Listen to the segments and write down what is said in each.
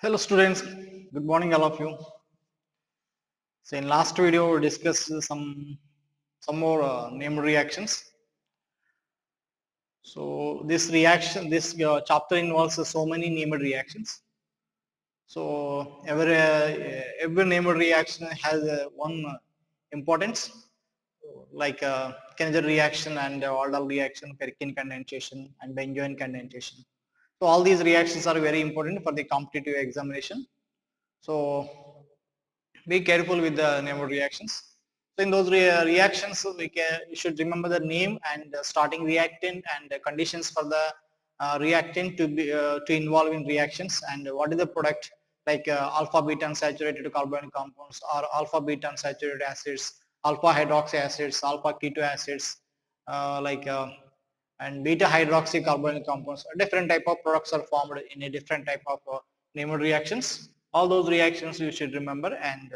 Hello students, good morning all of you. So in last video we discussed some more named reactions. So this chapter involves so many named reactions. So every named reaction has one importance, like Kennedy reaction and Aldol reaction, Perkin condensation, and Benzoin condensation. So all these reactions are very important for the competitive examination. So be careful with the named reactions. So in those reactions, we should remember the name and starting reactant and the conditions for the reactant to involve in reactions, and what is the product, like alpha beta unsaturated carbonic compounds or alpha beta unsaturated acids, alpha hydroxy acids, alpha keto acids, like and beta hydroxy carbonic compounds. Different type of products are formed in a different type of named reactions. All those reactions you should remember, and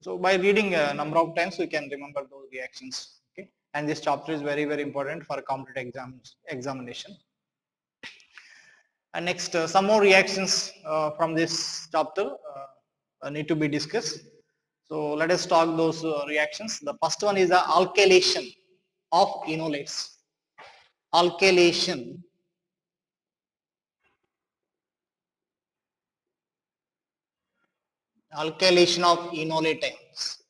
so by reading a number of times we can remember those reactions. Okay, and this chapter is very important for competitive examination. And next, some more reactions from this chapter need to be discussed. So let us talk those reactions. The first one is the alkylation of enolates. Alkylation of enolate ions.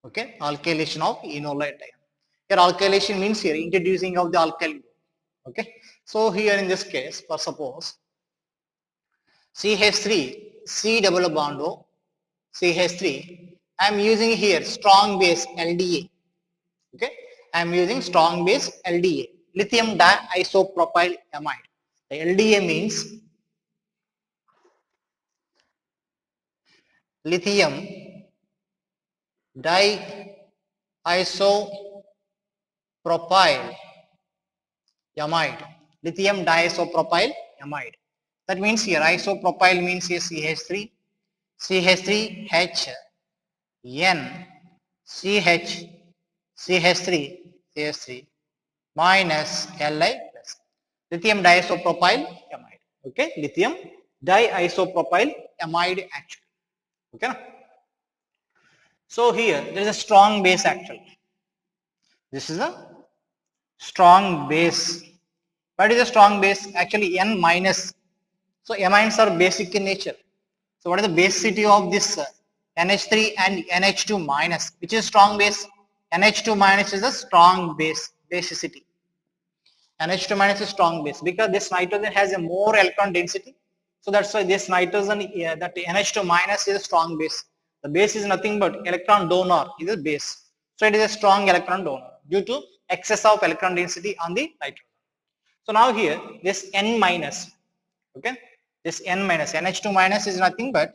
Okay, alkylation of enolate ion. Here alkylation means here introducing of the alkyl group. Okay, so here in this case, for suppose CH3 C double bond O CH3, I am using here strong base LDA. Okay, I am using strong base LDA, lithium diisopropyl amide. The LDA means lithium diisopropyl amide. Lithium diisopropyl amide. That means here isopropyl means here CH3, CH3H, N, CH, CH3, CH3 minus Li plus. Lithium diisopropyl amide. Okay, lithium diisopropyl amide actually. Okay. So here there is a strong base actually. This is a strong base. What is a strong base? Actually N minus. So amines are basic in nature. So what is the basicity of this NH3 and NH2 minus, which is strong base? NH2 minus is a strong base, basicity. NH2 minus is strong base because this nitrogen has a more electron density. So that's why this nitrogen, that NH2 minus is a strong base. The base is nothing but electron donor is a base. So it is a strong electron donor due to excess of electron density on the nitrogen. So now here this N minus, okay, this N minus, NH2 minus is nothing but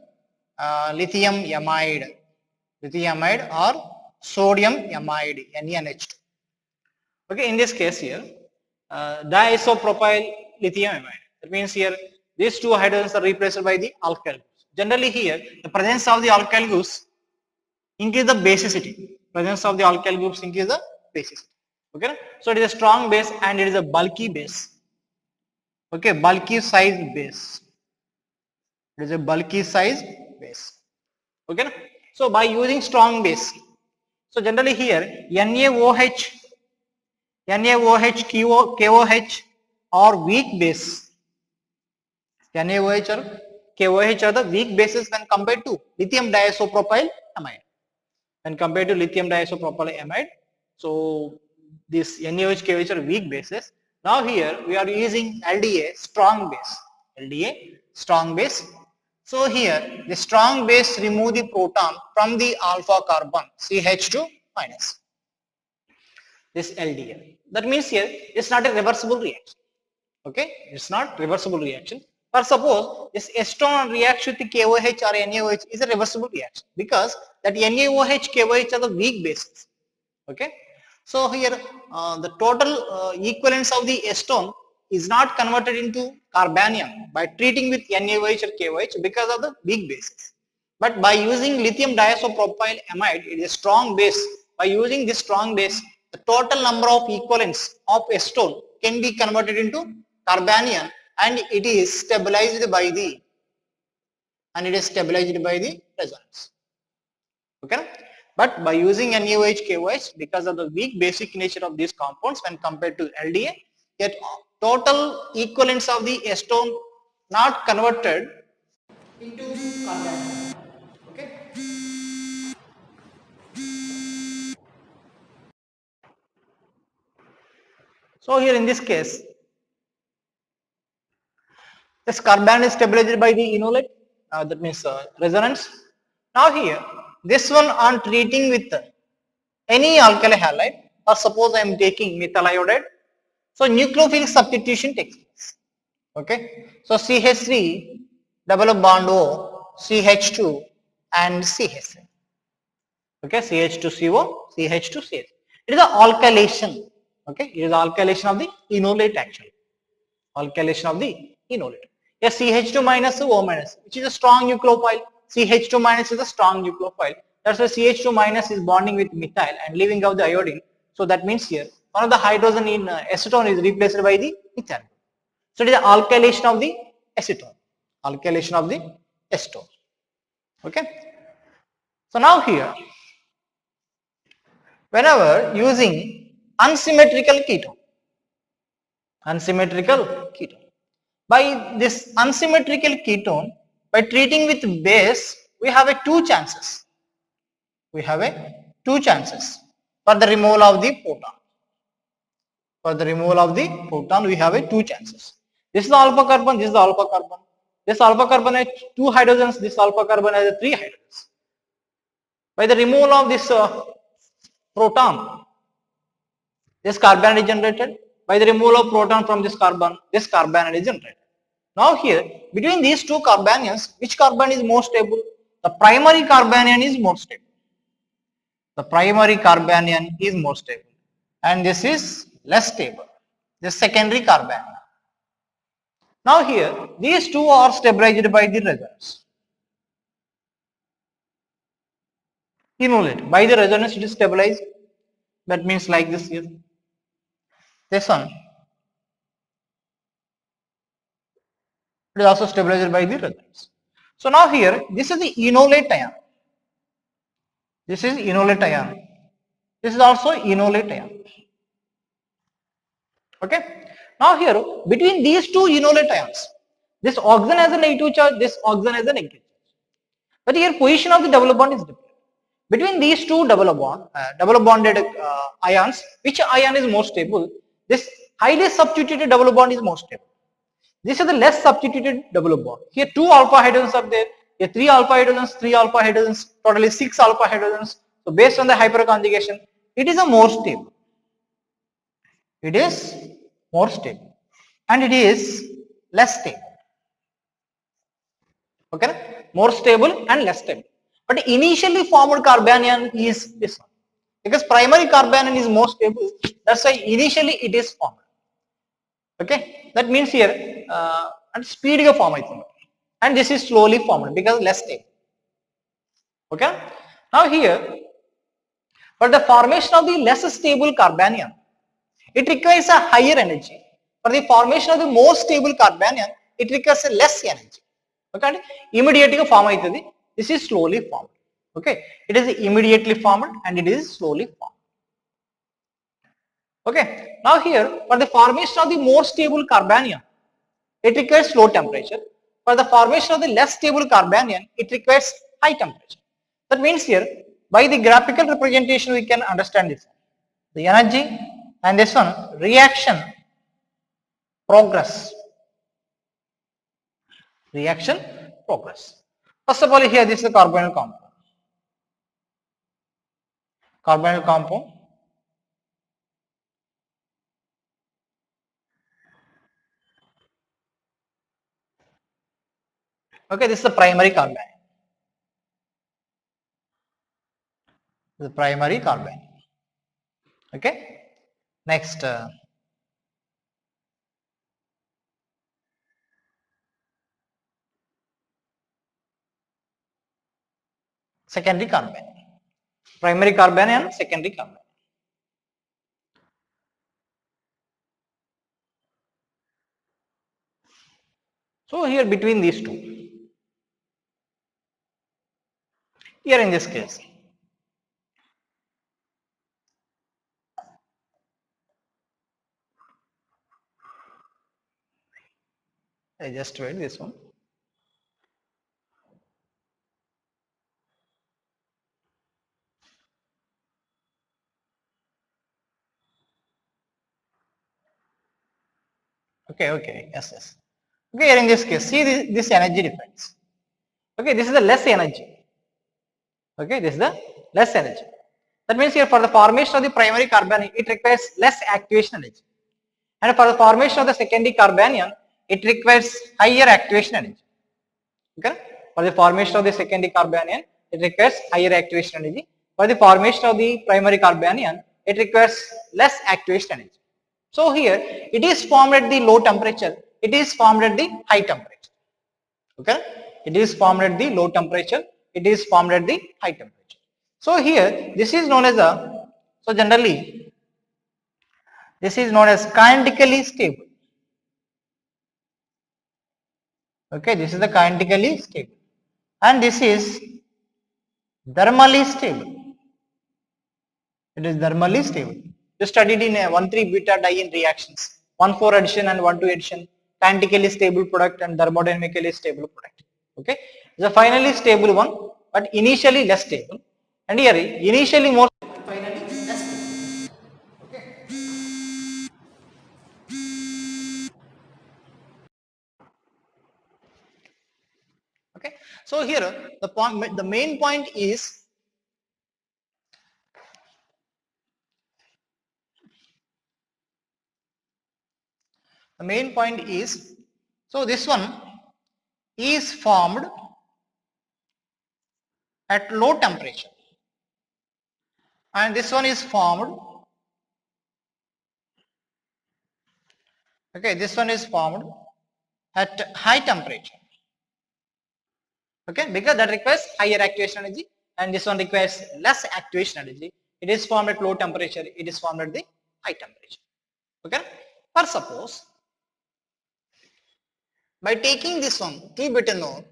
lithium amide or sodium amide, NaNH2. Okay, in this case here, diisopropyl lithium amide. That means here these two hydrogens are replaced by the alkyl groups. Generally here, the presence of the alkyl groups increase the basicity. Presence of the alkyl groups increase the basicity. Okay, so it is a strong base and it is a bulky base. Okay, bulky size base. It is a bulky size base. Okay, so by using strong base, so generally here NaOH, KOH or weak base. NaOH or KOH are the weak bases when compared to lithium diisopropyl amide. When compared to lithium diisopropyl amide, so this NaOH, KOH are weak bases. Now here we are using LDA strong base. LDA strong base. So here the strong base remove the proton from the alpha carbon CH2 minus. This LDA. That means here it's not a reversible reaction. Okay, it's not reversible reaction. Or suppose this acetone reacts with the KOH or NaOH is a reversible reaction because that NaOH, KOH are the weak bases. Okay, so here the total equivalence of the acetone is not converted into carbanion by treating with NaOH or KOH because of the weak bases. But by using lithium diisopropyl amide, it is a strong base. By using this strong base, the total number of equivalents of acetone can be converted into carbanion and it is stabilized by the and it is stabilized by the resonance. Okay, but by using NaOH KOH, because of the weak basic nature of these compounds when compared to LDA, yet total equivalence of the acetone not converted into carbanion. Okay. So here in this case, this carbanion is stabilized by the enolate, that means resonance. Now here, this one on treating with any alkali halide, or suppose I am taking methyl iodide, so nucleophilic substitution takes place. Okay, so CH3 double bond O, CH2 and CH3. Okay, CH2CO, CH2CH. It is a alkylation. Okay, it is alkylation of the enolate actually. Alkylation of the enolate. Yes, CH2 minus O minus, which is a strong nucleophile. CH2 minus is a strong nucleophile. That's why CH2 minus is bonding with methyl and leaving out the iodine. So that means here one of the hydrogen in acetone is replaced by the methyl. So it is the alkylation of the acetone. Alkylation of the acetone. Okay. So now here, whenever using unsymmetrical ketone, by this unsymmetrical ketone, by treating with base, we have a two chances. We have a two chances for the removal of the proton. For the removal of the proton, we have a two chances. This is the alpha carbon, this is the alpha carbon. This alpha carbon has two hydrogens, this alpha carbon has three hydrogens. By the removal of this proton, this carbon is generated. By the removal of proton from this carbon is generated. Now here, between these two carbanions, which carbon is more stable? The primary carbanion is more stable. The primary carbanion is more stable. And this is less stable. The secondary carbanion. Now here, these two are stabilized by the resonance. Enolate. By the resonance, it is stabilized. That means like this here. This one. It is also stabilized by the resonance. So now here, this is the enolate ion. This is enolate ion. This is also enolate ion. Okay. Now here, between these two enolate ions, this oxygen has a negative charge, this oxygen has a negative charge. But here position of the double bond is different. Between these two double bonded ions, which ion is more stable? This highly substituted double bond is more stable. This is the less substituted double bond. Here two alpha hydrogens are there. Here three alpha hydrogens, totally 6 alpha hydrogens. So based on the hyperconjugation, it is a more stable. It is more stable. And it is less stable. Okay? More stable and less stable. But initially formed carbanion is this one. Because primary carbanion is more stable. That's why initially it is formed. Okay, that means here and speedy formation, and this is slowly formed because less stable. Okay, now here for the formation of the less stable carbanion, it requires a higher energy. For the formation of the more stable carbanion, it requires a less energy. Okay, immediately form aitadi. This is slowly formed. Okay, it is immediately formed and it is slowly formed. Okay, now here for the formation of the more stable carbanion, it requires low temperature. For the formation of the less stable carbanion, it requires high temperature. That means here, by the graphical representation, we can understand this. The energy and this one, reaction progress. Reaction progress. First of all, here this is a carbonyl compound. Carbonyl compound. Okay, this is the primary carbanion. The primary carbanion. Okay. Next. Secondary carbanion. Primary carbanion and secondary carbanion. So here between these two. Here in this case, I just write this one. Okay, yes, yes. Okay, here in this case, see this energy difference. Okay, this is the less energy. Okay, this is the less energy. That means here for the formation of the primary carbanion, it requires less activation energy. And for the formation of the secondary carbanion, it requires higher activation energy. Okay, for the formation of the secondary carbanion, it requires higher activation energy. For the formation of the primary carbanion, it requires less activation energy. So here, it is formed at the low temperature, it is formed at the high temperature. Okay, it is formed at the low temperature, it is formed at the high temperature. So here, this is known as a, so generally, this is known as kinetically stable. Okay, this is the kinetically stable, and this is thermally stable. It is thermally stable. You studied in 1,3-beta-diene reactions, 1,4 addition and 1,2 addition, kinetically stable product and thermodynamically stable product. Okay, the finally stable one, but initially less stable, and here initially more, finally less stable. Okay, so here the point, the main point is the main point is, so this one is formed at low temperature, and this one is formed, okay, this one is formed at high temperature. Okay, because that requires higher activation energy and this one requires less activation energy. It is formed at low temperature, it is formed at the high temperature. Okay, for suppose by taking this one 2-butanol,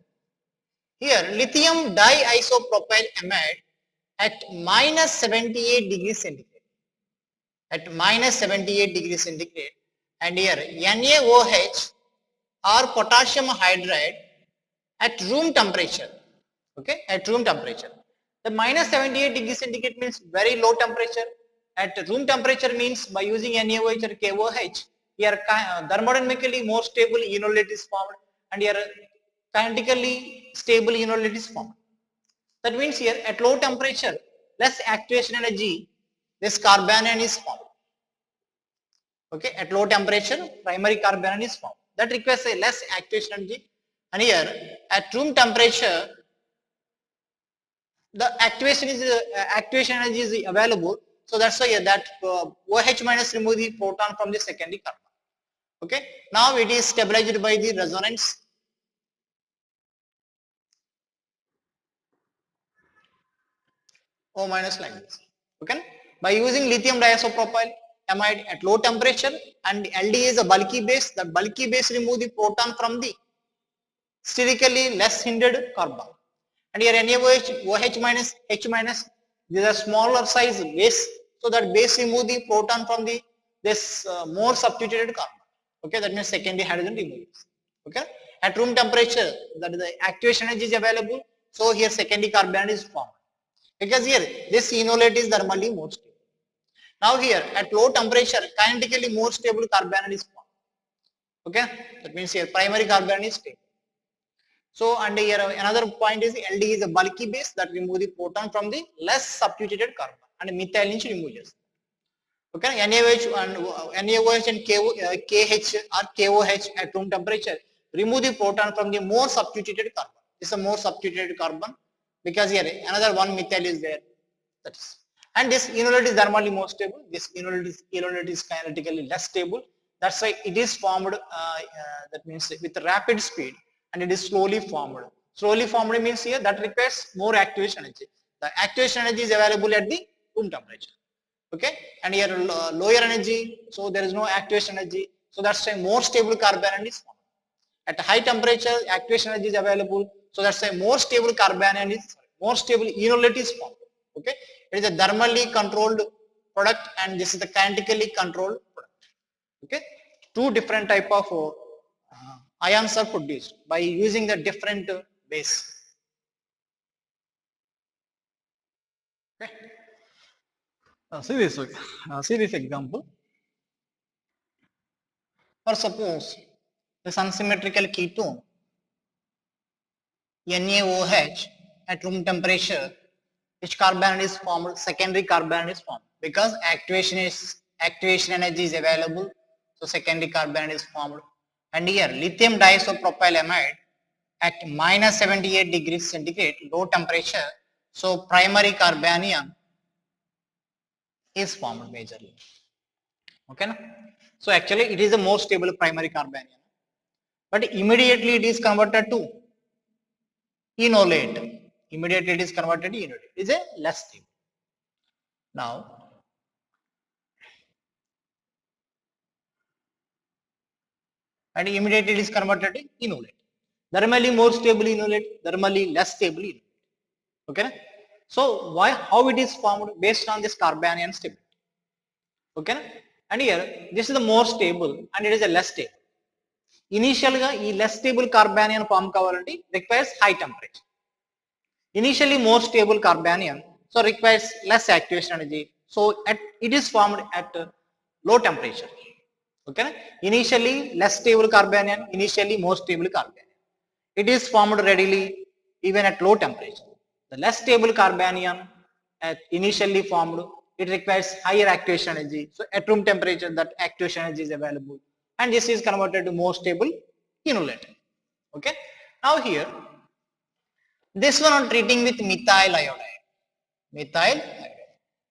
here lithium diisopropyl amide at minus 78 degrees centigrade, at minus 78 degrees centigrade, and here NaOH or potassium hydride at room temperature. Okay, at room temperature. The minus 78 degrees centigrade means very low temperature. At room temperature means by using NaOH or KOH, here thermodynamically more stable enolate is formed, and here kinetically stable enolate is formed. That means here at low temperature, less activation energy, this carbanion is formed. Okay, at low temperature, primary carbanion is formed. That requires a less activation energy, and here at room temperature, the activation energy is available. So that's why that OH minus remove the proton from the secondary carbon. Okay, now it is stabilized by the resonance. O minus like this. Okay, by using lithium diisopropyl amide at low temperature, and LD is a bulky base. The bulky base remove the proton from the sterically less hindered carbon. And here NaOH, OH minus, H minus, these are smaller size base, so that base remove the proton from the this more substituted carbon. Okay, that means secondary hydrogen removes. Okay, at room temperature, that is the activation energy is available, so here secondary carbon is formed. Because here this enolate is thermally more stable. Now here at low temperature, kinetically more stable carbon is formed. Okay, that means here primary carbon is stable. So, and here another point is LD is a bulky base that remove the proton from the less substituted carbon, and methylene removes. Okay, NaOH and KH or KOH at room temperature remove the proton from the more substituted carbon. This is a more substituted carbon because here another one methyl is there. That is, and this enolate is thermally more stable. This enolate is kinetically less stable. That's why it is formed. That means with rapid speed, and it is slowly formed. Slowly formed means here that requires more activation energy. The activation energy is available at the room temperature. Okay, and here lower energy, so there is no activation energy. So that's why more stable carbanion is formed. At high temperature, activation energy is available. So that's why more stable carbanion is more stable enolate is formed. Okay, it is a thermally controlled product and this is the kinetically controlled product. Okay, two different type of ions are produced by using the different base. Okay, see this example. Or suppose this unsymmetrical ketone NaOH at room temperature, which carbon is formed, secondary carbon is formed because activation energy is available, so secondary carbon is formed. And here lithium diisopropylamide at minus 78 degrees centigrade, low temperature, so primary carbanion is formed majorly. Okay, no? So actually it is the most stable primary carbanion, but immediately it is converted to enolate. Immediately it is converted to enolate. It is a less stable. Now, and immediately it is converted to enolate. Thermally more stable enolate, thermally less stable enolate. Okay. So why, how it is formed based on this carbanion stability. Okay. And here this is the more stable and it is a less stable. Initially, ఈ less stable carbanion form కావాలంటే requires high temperature. Initially more stable carbanion, so requires less activation energy. So it is formed at low temperature. Okay, initially less stable carbanion, initially more stable carbanion. It is formed readily even at low temperature. The less stable carbanion initially formed, it requires higher activation energy. So at room temperature that activation energy is available and this is converted to more stable enolate. Okay, now here this one on treating with methyl iodide,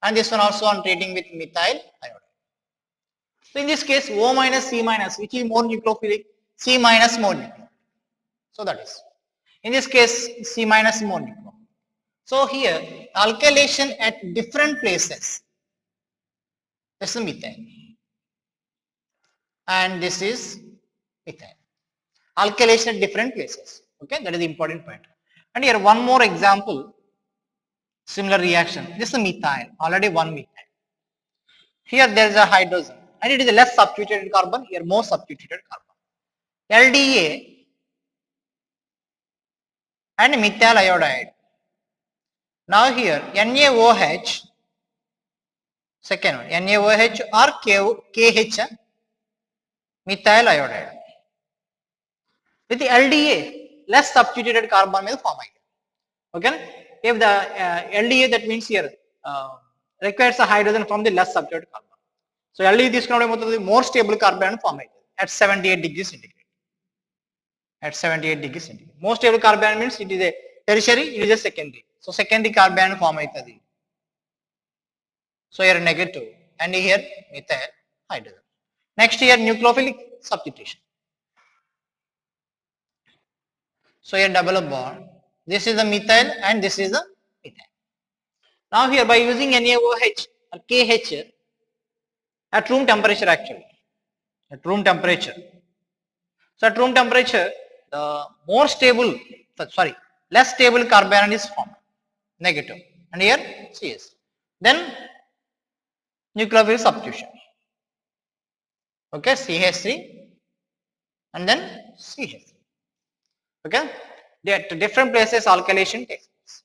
and this one also on treating with methyl iodide. So in this case O minus C minus, which is more nucleophilic, C minus more nucleophilic. So that is, in this case C minus more nucleophilic. So here alkylation at different places, this is methyl and this is methyl. Alkylation at different places. Okay, that is the important point. And here one more example, similar reaction. This is methyl, already one methyl. Here there is a hydrogen and it is a less substituted carbon, here more substituted carbon. LDA and methyl iodide. Now here NaOH, second one, NaOH or KH, methyl iodide. With the LDA, less substituted carbon will form. Okay, if the LDA, that means here requires a hydrogen from the less substituted carbon. So LDA this kind of more stable carbon form at 78 degrees centigrade. At 78 degrees centigrade. More stable carbon means it is a tertiary, it is a secondary. So secondary carbon form aitadi. So here negative and here methyl hydrogen. Next here nucleophilic substitution. So here double bond. This is the methyl and this is the methyl. Now here by using NaOH or KH at room temperature actually. At room temperature. So at room temperature the more stable, less stable carbanion is formed. Negative. And here CS. Then nucleophilic substitution. Okay, CH3 and then CH3. Okay, at different places alkylation takes place.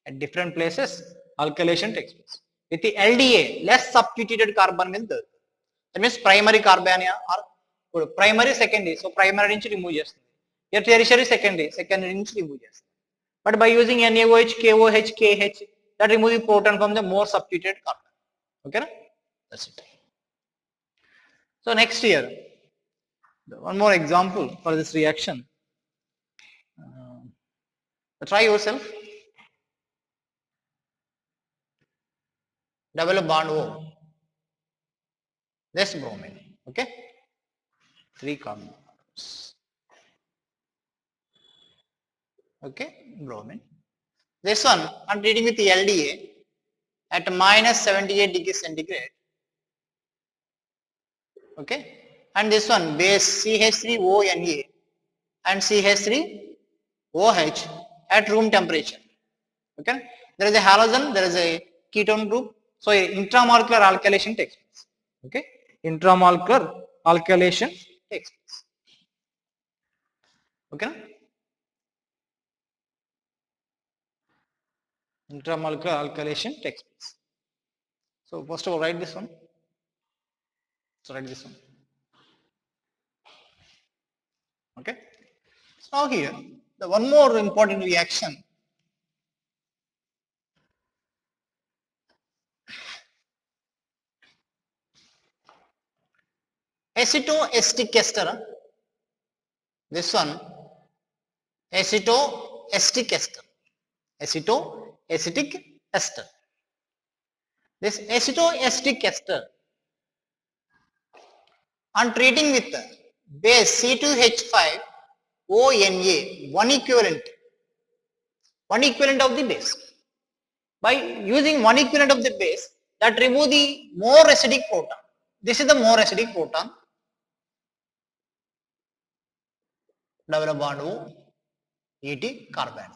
At different places alkylation takes place. With the LDA, less substituted carbon will there. That means primary carbanion or primary secondary. So primary నుంచి remove చేస్తుంది. Here tertiary secondary నుంచి remove చేస్తుంది. But by using NaOH, KOH, KH, that remove the proton from the more substituted carbon. Okay, that's it. So next here, one more example for this reaction. Try yourself. Double bond O. This bromine. Okay, 3 carbon atoms. Okay, bromine. This one I'm treating with the LDA at minus 78 degrees centigrade. Okay, and this one base CH3ONA and CH3OH at room temperature. Okay, there is a halogen, there is a ketone group, so intramolecular alkylation takes place. Okay, intramolecular alkylation takes place. Okay, intramolecular alkylation takes place. So first of all, write this one. So write this one. Okay, so now here the one more important reaction. Acetoacetic ester. This one, acetoacetic ester. Acetoacetic ester. This acetoacetic ester, on treating with base C2H5ONA, one equivalent of the base. By using one equivalent of the base, that remove the more acidic proton. This is the more acidic proton. Double bond O, ET carbon.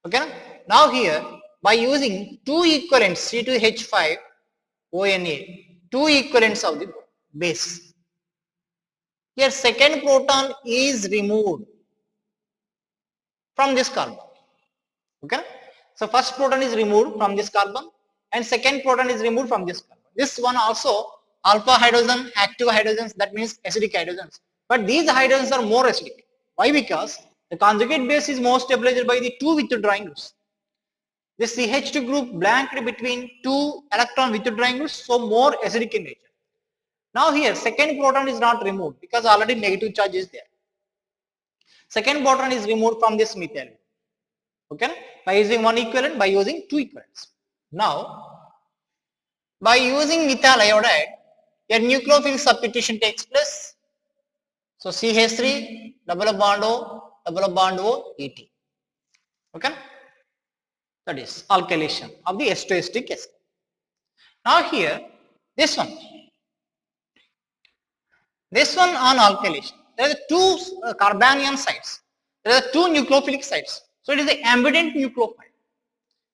Okay. Now here, by using two equivalents C2H5ONA, two equivalents of the base. Here second proton is removed from this carbon. Okay. So first proton is removed from this carbon and second proton is removed from this carbon. This one also alpha hydrogen, active hydrogens, that means acidic hydrogens. But these hydrogens are more acidic. Why? Because the conjugate base is more stabilized by the two withdrawing groups. This CH2 group blanked between two electron withdrawing groups, so more acidic in nature. Now here second proton is not removed because already negative charge is there. Second proton is removed from this methyl. Okay, by using one equivalent, by using two equivalents. Now, by using methyl iodide, a nucleophile substitution takes place. So CH3, double bond O, ET. Okay, that is alkylation of the acetoacetic ester. Now here, this one on alkylation, there are two carbanion sites. There are two nucleophilic sites. So it is the ambident nucleophile.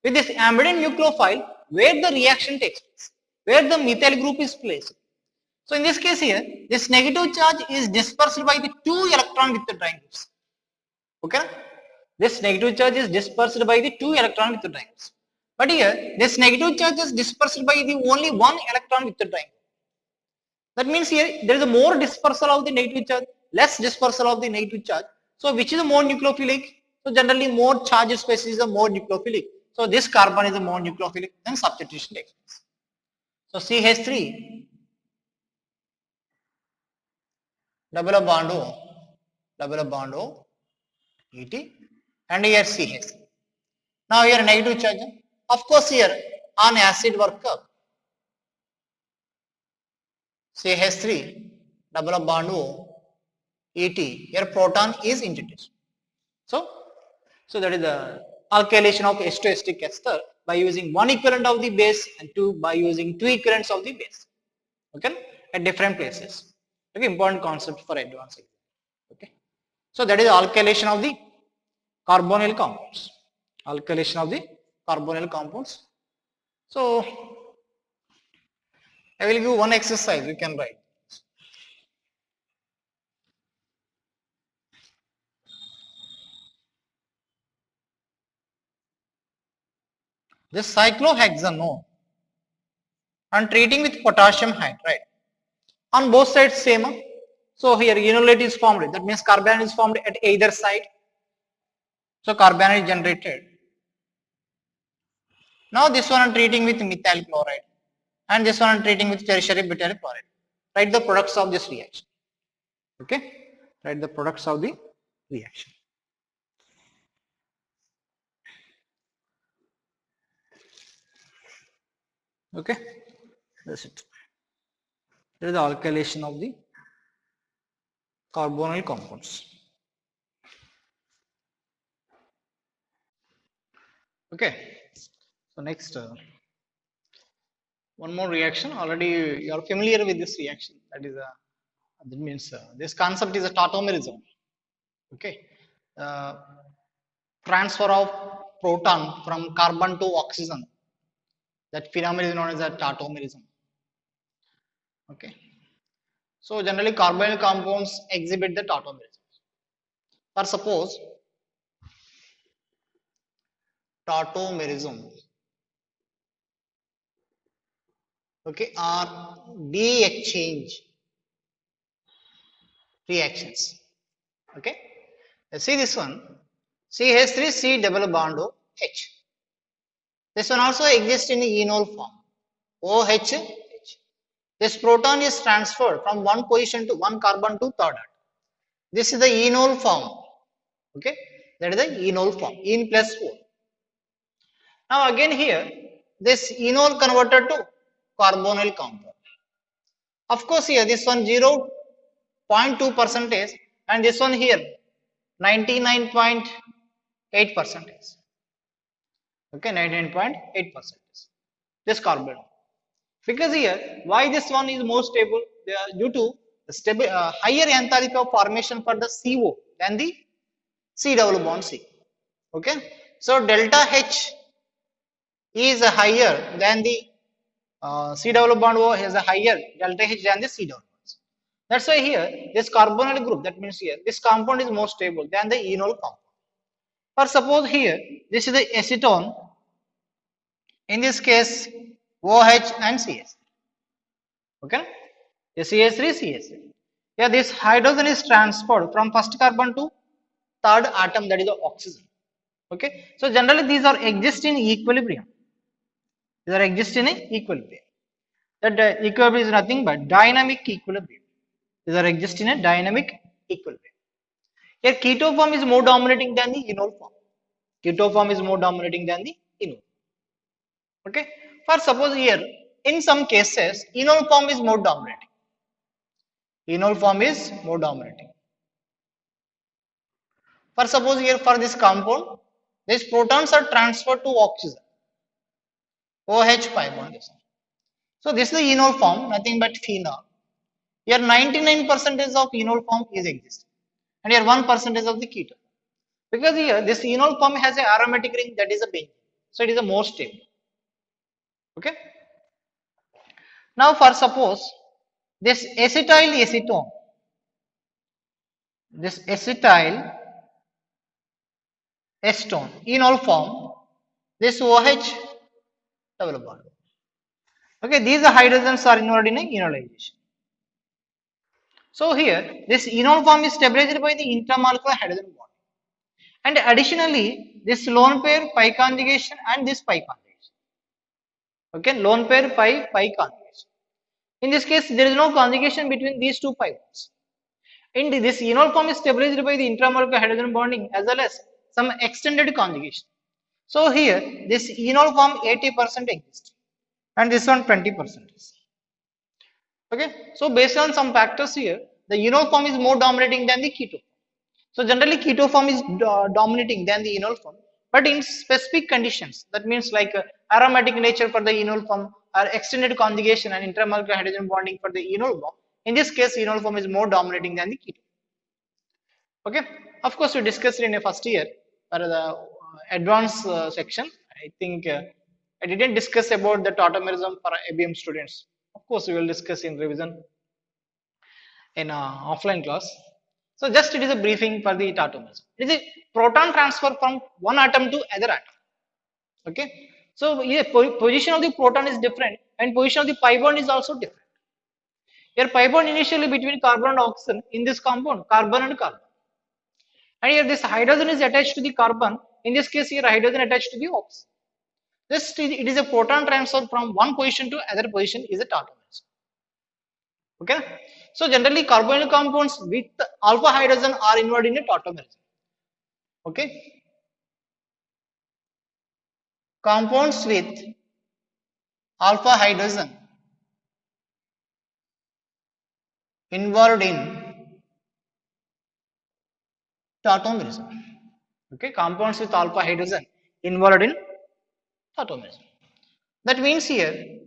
With this ambident nucleophile, where the reaction takes place, where the methyl group is placed. So in this case here, this negative charge is dispersed by the two electron withdrawing groups. Okay, this negative charge is dispersed by the two electron withdrawing groups. But here, this negative charge is dispersed by the only one electron withdrawing group. That means here there is a more dispersal of the negative charge, less dispersal of the negative charge. So which is the more nucleophilic? So generally more charge species is the more nucleophilic. So this carbon is the more nucleophilic, then substitution takes place. So CH3, double bond O, ET, and here CH. Now here negative charge. Of course here on acid workup, CH3, double bond O, ET, here proton is introduced. So that is the alkylation of acetoacetic ester by using one equivalent of the base and two by using two equivalents of the base. Okay, at different places. Okay, important concept for advanced exam. Okay, so that is alkylation of the carbonyl compounds. Alkylation of the carbonyl compounds. So I will give one exercise. You can write. This cyclohexanone and treating with potassium hydride. On both sides same. So here enolate is formed. That means carbanion is formed at either side. So carbanion is generated. Now this one I'm treating with methyl chloride and this one I'm treating with tertiary butyl chloride. Write the products of this reaction. Okay, write the products of the reaction. Okay, that's it. There is the alkylation of the carbonyl compounds. Okay, so next one more reaction. Already you are familiar with this reaction. That means this concept is a tautomerism. Okay, transfer of proton from carbon to oxygen. That phenomenon is known as a tautomerism. Okay. So generally carbonyl compounds exhibit the tautomerism. For suppose tautomerism, okay, or D exchange reactions. Okay. See this one. CH3 C double bond OH. This one also exists in enol form. OH. This proton is transferred from one position to one carbon to third atom. This is the enol form. Okay. That is the enol form. En plus O. Now again here, this enol converted to carbonyl compound. Of course here this one 0.2 percentage and this one here 99.8 percentage. Okay, 99.8 percentage. This carbon. Because here, why this one is more stable? Due to the stable, higher enthalpy of formation for the CO than the C double bond C. Okay, so delta H is higher than the C double bond O has a higher delta H than the C double bonds. That's why here this carbonyl group, that means here this compound is more stable than the enol compound. For suppose here this is the acetone, in this case OH and CS. Okay, the CH3 CH3. Yeah, this hydrogen is transferred from first carbon to third atom, that is the oxygen. Okay, so generally these are exist in equilibrium. These are exist in equilibrium. That equilibrium is nothing but dynamic equilibrium. These are exist in a dynamic equilibrium. Here keto form is more dominating than the enol form. Keto form is more dominating than the enol. Okay, for suppose here in some cases enol form is more dominating. Enol form is more dominating. For suppose here for this compound, these protons are transferred to oxygen. OH pi bond. So this is the enol form, nothing but phenol. Here 99% of enol form is existing, and here 1% of the ketone. Because here this enol form has an aromatic ring, that is a benzene, so it is a more stable. Okay. Now for suppose this acetyl acetone, this acetyl acetone enol form, this OH double bond. Okay, these hydrogens are involved in enolization. So here this enol form is stabilized by the intermolecular hydrogen bond, and additionally this lone pair pi conjugation and this pi conjugation. Okay, lone pair pi conjugation. In this case, there is no conjugation between these two pi bonds. In this enol form is stabilized by the intramolecular hydrogen bonding as well as some extended conjugation. So here this enol form 80% exists and this one 20%. Okay, so based on some factors here, the enol form is more dominating than the keto. So generally keto form is dominating than the enol form, but in specific conditions, that means like aromatic nature for the enol form or extended conjugation and intramolecular hydrogen bonding for the enol form. In this case, enol form is more dominating than the keto. Okay, of course we discussed in a first year for the advanced section. I think I didn't discuss about the tautomerism for ABM students. Of course, we will discuss in revision in offline class. So just it is a briefing for the tautomerism. It is a proton transfer from one atom to other atom. Okay, so here position of the proton is different and position of the pi bond is also different. Here pi bond initially between carbon and oxygen, in this compound carbon and carbon, and here this hydrogen is attached to the carbon. In this case here hydrogen attached to the oxygen. This it is a proton transfer from one position to other position is a tautomerism. Okay, so generally carbonyl compounds with alpha hydrogen are involved in a tautomerism. Okay, compounds with alpha hydrogen involved in tautomerism. Okay, compounds with alpha hydrogen involved in tautomerism. That means here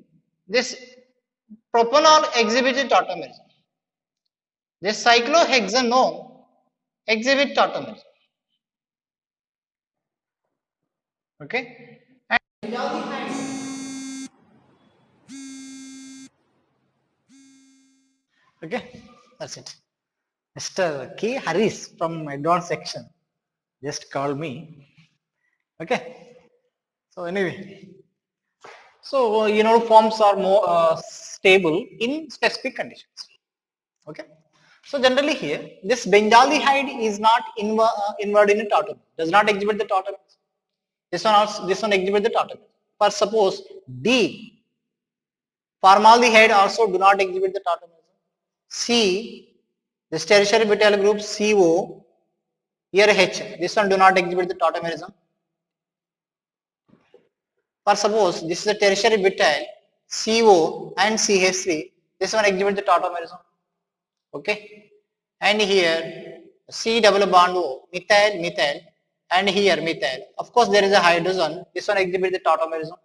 this propanol exhibited tautomerism. This cyclohexanone exhibit tautomerism. Okay. And okay, that's it. Mr. K. Harris from advanced section just called me. Okay. So anyway, so forms are more stable in specific conditions. Okay. So generally here, this benzaldehyde is not inward in a tautomers, does not exhibit the tautomers. This one exhibit the tautomers. For suppose D, formaldehyde also do not exhibit the tautomers. C, this tertiary butyl group CO, here H, this one do not exhibit the tautomerism. For suppose this is a tertiary butyl CO and CH3, this one exhibit the tautomerism. Okay, and here C double bond O, methyl, methyl, and here methyl. Of course, there is a hydrogen. This one exhibit the tautomerism.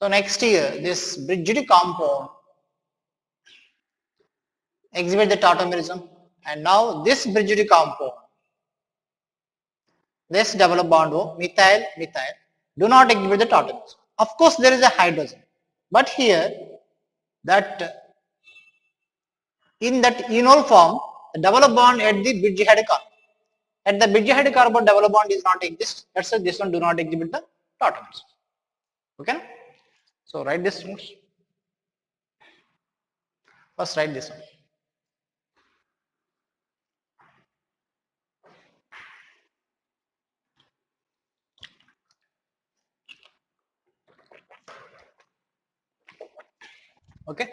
So next here, this bridged compound exhibit the tautomerism, and now this bridged compound, this double bond O, methyl, methyl, do not exhibit the tautomerism. Of course, there is a hydrogen, but here that in that enol form, the double bond at the bridge head carbon. At the bridge head carbon, double bond is not exist. That's why this one do not exhibit the tautomers. Okay. So write this notes. First write this one. Okay.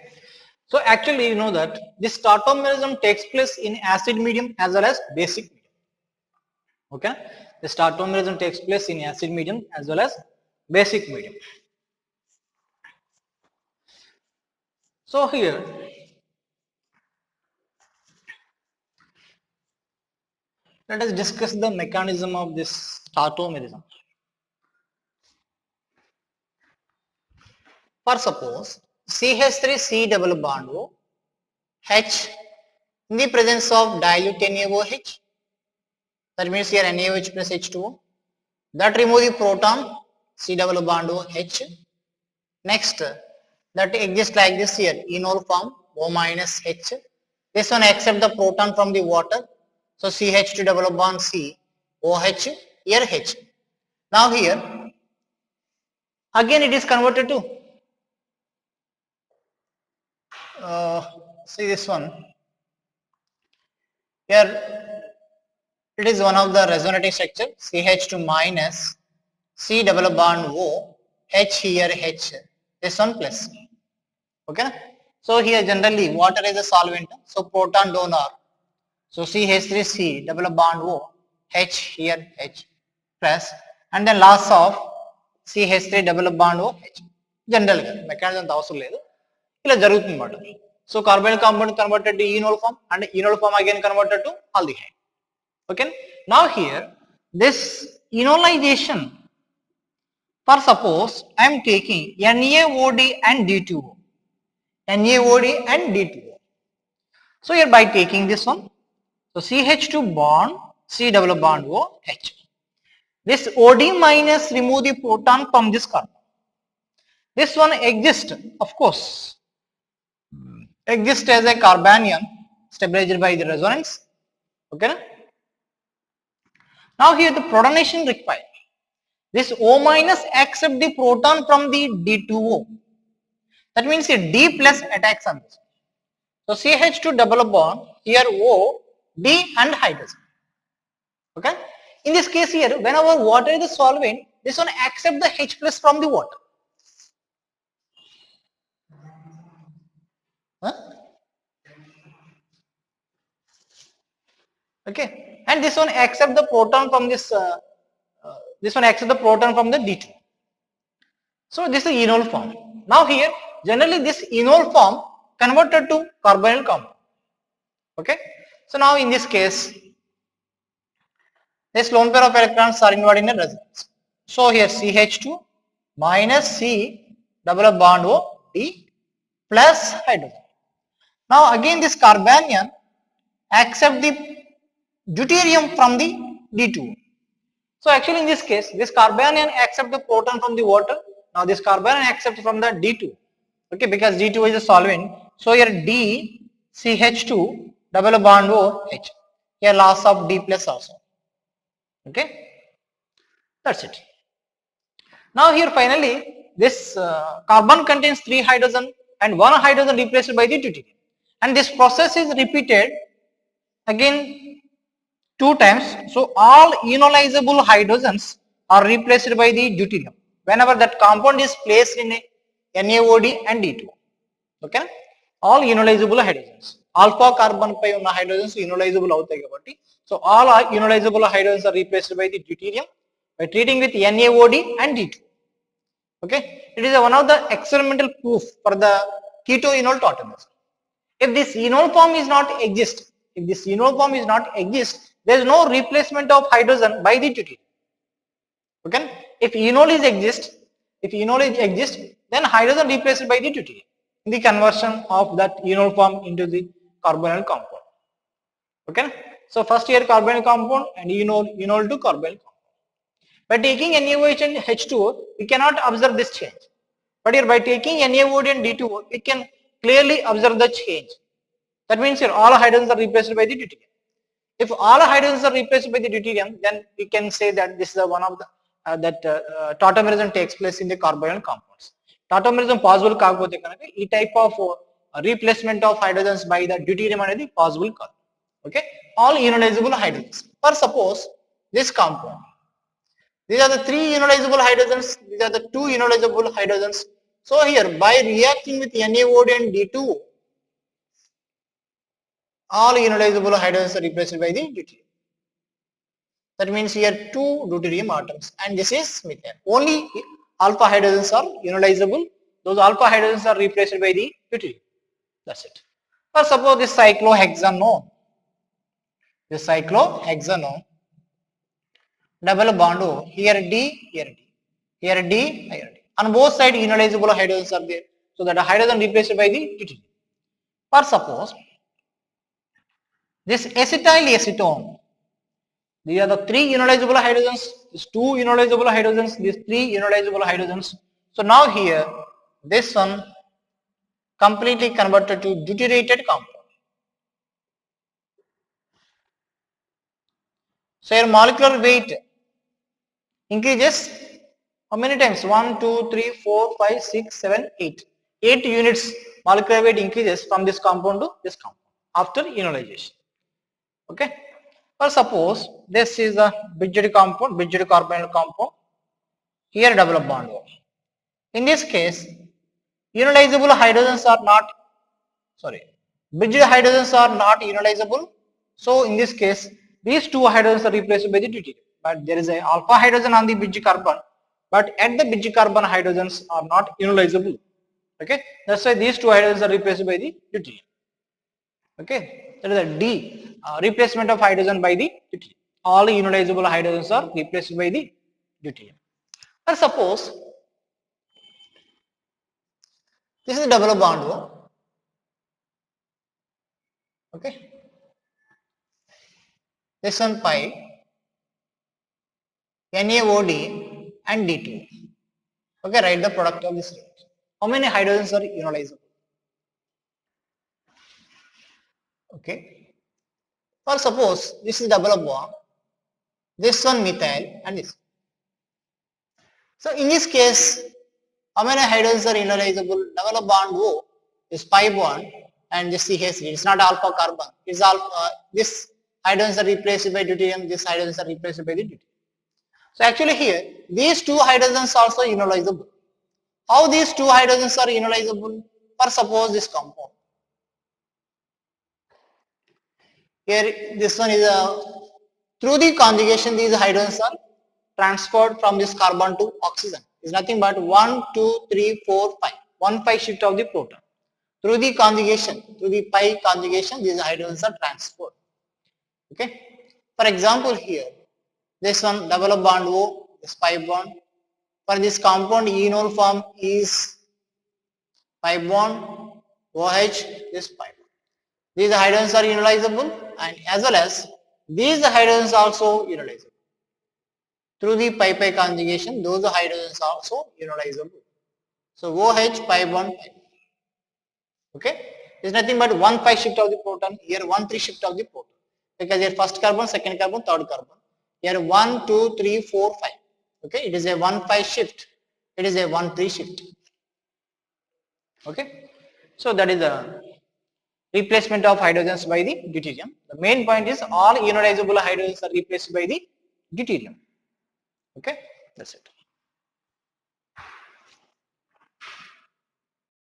So actually you know that this tautomerism takes place in acid medium as well as basic medium. Okay. This tautomerism takes place in acid medium as well as basic medium. So here let us discuss the mechanism of this tautomerism. For suppose CH3C double bond O H in the presence of dilute NaOH, that means here NaOH plus H2O, that remove the proton C double bond O H. Next, that exists like this here, enol form O minus H. This one accept the proton from the water, so CH2 double bond C OH, here H. Now here again it is converted to see this one here, it is one of the resonating structure CH2 minus C double bond O H, here H, this one plus. Okay. So here generally water is a solvent, so proton donor, so CH3C double bond O H, here H plus, and then loss of CH3 double bond O H. General mechanism అవసరం లేదు, ఇలా జరుగుతుంది అన్నమాట. So carbonyl compound converted to enol form, and enol form again converted to aldehyde. Okay. Now here this enolization, for suppose I am taking NaOD and D2O, NaOD and D2O. So here by taking this one, so CH2 bond C double bond O H. This OD minus remove the proton from this carbon. This one exists, of course, exists as a carbanion stabilized by the resonance. Okay. Now here the protonation required. This O minus accept the proton from the D2O. That means a D plus attacks on this. So CH2 double bond, here O, D and hydrogen. Okay. In this case here, whenever water is the solvent, this one accept the H plus from the water. Huh? Okay. And this one accept the proton from this one accept the proton from the D2. So this is enol form. Now here generally this enol form converted to carbonyl compound. Okay. So now in this case, this lone pair of electrons are involved in a resonance. So here CH2 minus C double bond O D plus hydrogen. Now again this carbanion accept the deuterium from the D2. So actually in this case, this carbanion accepts the proton from the water. Now this carbanion accepts from the D2. Okay, because D2 is a solvent. So here D CH2 double bond OH. Here loss of D plus also. Okay, that's it. Now here finally this carbon contains 3 hydrogen and 1 hydrogen replaced by the deuterium. And this process is repeated again 2 times. So all enolizable hydrogens are replaced by the deuterium whenever that compound is placed in a NaOD and D2. Okay, all enolizable hydrogens. Alpha carbon పై ఉన్న hydrogens enolizable అవుతాయి కాబట్టి so all enolizable hydrogens are replaced by the deuterium by treating with NaOD and D2. Okay, it is one of the experimental proof for the keto-enol tautomerism. If this enol form is not exist, there is no replacement of hydrogen by the deuterium. Okay, if enol is exist, then hydrogen replaced by the deuterium in the conversion of that enol form into the carbonyl compound. Okay, so first here carbonyl compound and enol to carbonyl compound. By taking NaOH and H2O, we cannot observe this change. But here by taking NaOD and D2O, we can clearly observe the change. That means here all hydrogens are replaced by the deuterium. If all hydrogens are replaced by the deuterium, then we can say that this is one of the tautomerism takes place in the carbonyl compounds. Tautomerism possible కాకపోతే కనుక ఈ type of replacement of hydrogens by the deuterium అనేది possible కాదు. Okay, all enolizable hydrogens. For suppose this compound, these are the 3 enolizable hydrogens, these are the 2 enolizable hydrogens. So here by reacting with NaOD and D2O, all enolizable hydrogens are replaced by the deuterium. That means here 2 deuterium atoms and this is methane. Only alpha hydrogens are enolizable. Those alpha hydrogens are replaced by the deuterium. That's it. Or suppose this cyclohexanone. This cyclohexanone double bond O. Here D, here D. Here D, here D. On both sides enolizable hydrogens are there. So that a hydrogen replaced by the deuterium. Or suppose this acetyl acetone. These are the 3 enolizable hydrogens, these 2 enolizable hydrogens, these 3 enolizable hydrogens. So now here this one completely converted to deuterated compound. So your molecular weight increases how many times? 1, 2, 3, 4, 5, 6, 7, 8. 8 units molecular weight increases from this compound to this compound after enolization. Okay. Or suppose this is a bridged compound, bridged carbonyl compound. Here double bond O. In this case, enolizable hydrogens are not, bridged hydrogens are not enolizable. So in this case, these 2 hydrogens are replaced by the deuterium. But there is a alpha hydrogen on the bridge carbon, but at the bridge carbon hydrogens are not enolizable. Okay, that's why these 2 hydrogens are replaced by the deuterium. Okay, that is a D, replacement of hydrogen by the deuterium. All enolizable hydrogens are replaced by the deuterium. Or suppose this is double bond O. Okay, this one pi NaOD and D2. Okay, write the product of this reaction. How many hydrogens are enolizable? Okay, or suppose this is double bond, this one methyl and this. So in this case, how many hydrogens are enolizable? Double bond O is pi bond and this CH3. It's not alpha carbon. It's alpha. This hydrogens are replaced by deuterium. This hydrogens are replaced by the deuterium. So actually here, these 2 hydrogens are also enolizable. How these 2 hydrogens are enolizable? For suppose this compound. Here this one is through the conjugation these hydrogens are transferred from this carbon to oxygen. It's nothing but 1, 2, 3, 4, 5. 1 pi shift of the proton. Through the conjugation, through the pi conjugation, these hydrogens are transferred. Okay. For example here, this one double bond O, this pi bond. For this compound enol form is pi bond, OH, this pi bond. These hydrogens are enolizable and as well as these hydrogens also enolizable. through the pi-pi conjugation, those hydrogens are also ionizable. So OH pi bond pi. Okay, it is nothing but 1 pi shift of the proton. Here 1 3 shift of the proton, because here first carbon, second carbon, third carbon. Here 1 2 3 4 5. Okay, it is a 1 pi shift. It is a 1 3 shift. Okay, so that is the replacement of hydrogens by the deuterium. The main point is all ionizable hydrogens are replaced by the deuterium. Okay, that's it.